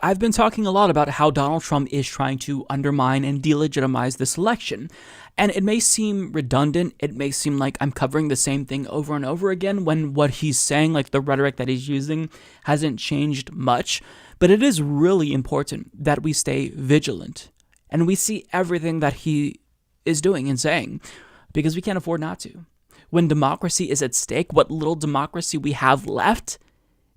I've been talking a lot about how Donald Trump is trying to undermine and delegitimize this election. And it may seem redundant. It may seem like I'm covering the same thing over and over again when what he's saying, like the rhetoric that he's using, hasn't changed much. But it is really important that we stay vigilant and we see everything that he is doing and saying, because we can't afford not to. When democracy is at stake, what little democracy we have left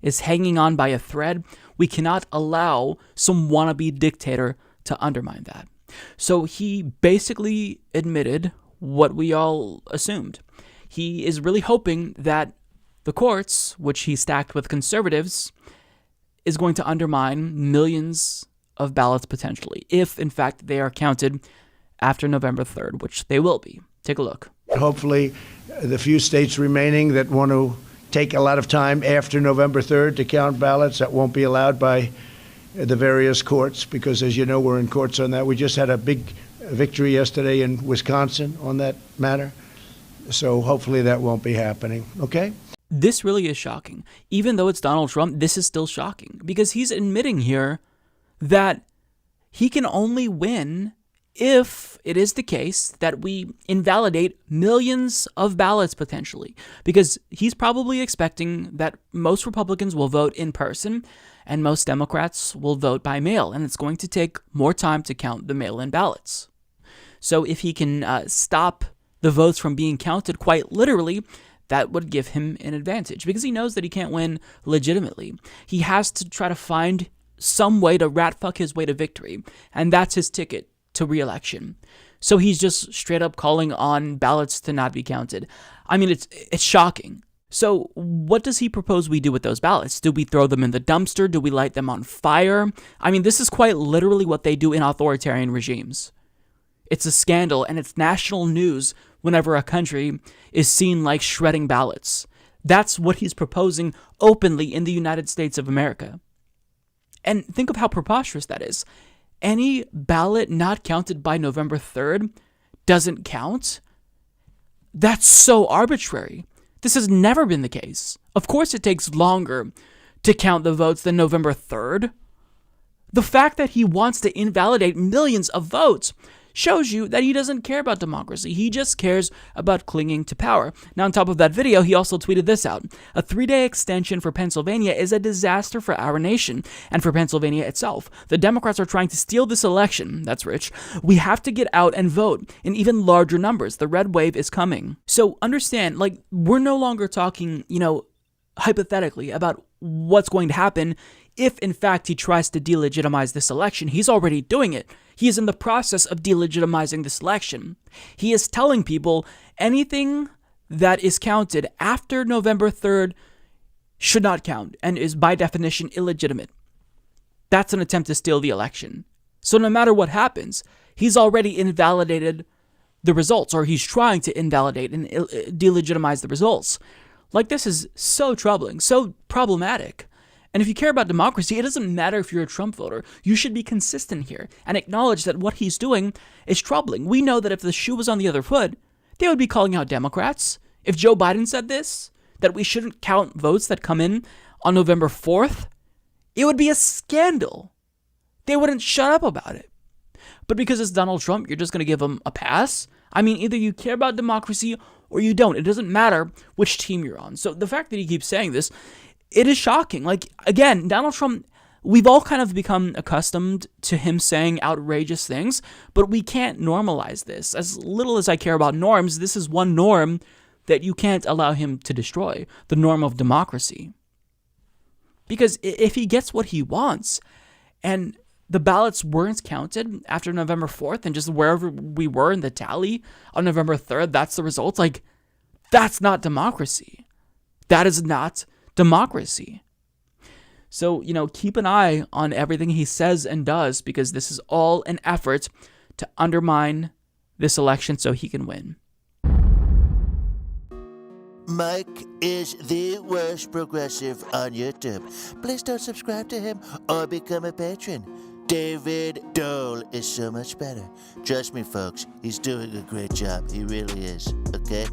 is hanging on by a thread. We cannot allow some wannabe dictator to undermine that. So he basically admitted what we all assumed. He is really hoping that the courts, which he stacked with conservatives, is going to undermine millions of ballots potentially, if in fact they are counted after November 3rd, which they will be. Take a look. Hopefully, the few states remaining that want to take a lot of time after November 3rd to count ballots, that won't be allowed by the various courts, because as you know, we're in courts on that. We just had a big victory yesterday in Wisconsin on that matter. So hopefully that won't be happening. Okay? This really is shocking. Even though it's Donald Trump, this is still shocking because he's admitting here that he can only win if it is the case that we invalidate millions of ballots potentially, because he's probably expecting that most Republicans will vote in person and most Democrats will vote by mail, and it's going to take more time to count the mail-in ballots. So if he can stop the votes from being counted quite literally, that would give him an advantage because he knows that he can't win legitimately. He has to try to find some way to rat-fuck his way to victory, and that's his ticket to re-election. So he's just straight up calling on ballots to not be counted. I mean, it's shocking. So what does he propose we do with those ballots? Do we throw them in the dumpster? Do we light them on fire? I mean, this is quite literally what they do in authoritarian regimes. It's a scandal and it's national news whenever a country is seen like shredding ballots. That's what he's proposing openly in the United States of America. And think of how preposterous that is. Any ballot not counted by November 3rd doesn't count? That's so arbitrary. This has never been the case. Of course it takes longer to count the votes than November 3rd. The fact that he wants to invalidate millions of votes shows you that he doesn't care about democracy. He just cares about clinging to power. Now, on top of that video, he also tweeted this out. A 3-day extension for Pennsylvania is a disaster for our nation and for Pennsylvania itself. The Democrats are trying to steal this election. That's rich. We have to get out and vote in even larger numbers. The red wave is coming. So understand, we're no longer talking, hypothetically about what's going to happen if, in fact, he tries to delegitimize this election. He's already doing it. He is in the process of delegitimizing this election. He is telling people anything that is counted after November 3rd should not count and is by definition illegitimate. That's an attempt to steal the election. So no matter what happens, he's already invalidated the results, or he's trying to invalidate and delegitimize the results. This is so troubling, so problematic. And if you care about democracy, it doesn't matter if you're a Trump voter. You should be consistent here and acknowledge that what he's doing is troubling. We know that if the shoe was on the other foot, they would be calling out Democrats. If Joe Biden said this, that we shouldn't count votes that come in on November 4th, it would be a scandal. They wouldn't shut up about it. But because it's Donald Trump, you're just going to give him a pass? I mean, either you care about democracy or you don't. It doesn't matter which team you're on. So the fact that he keeps saying this, it is shocking. Again, Donald Trump, we've all kind of become accustomed to him saying outrageous things, but we can't normalize this. As little as I care about norms, this is one norm that you can't allow him to destroy, the norm of democracy. Because if he gets what he wants, and the ballots weren't counted after November 4th, and just wherever we were in the tally on November 3rd, that's the result, that's not democracy. That is not democracy. So, keep an eye on everything he says and does, because this is all an effort to undermine this election so he can win. Mike is the worst progressive on YouTube. Please don't subscribe to him or become a patron. David Dole is so much better. Trust me, folks, he's doing a great job. He really is, okay?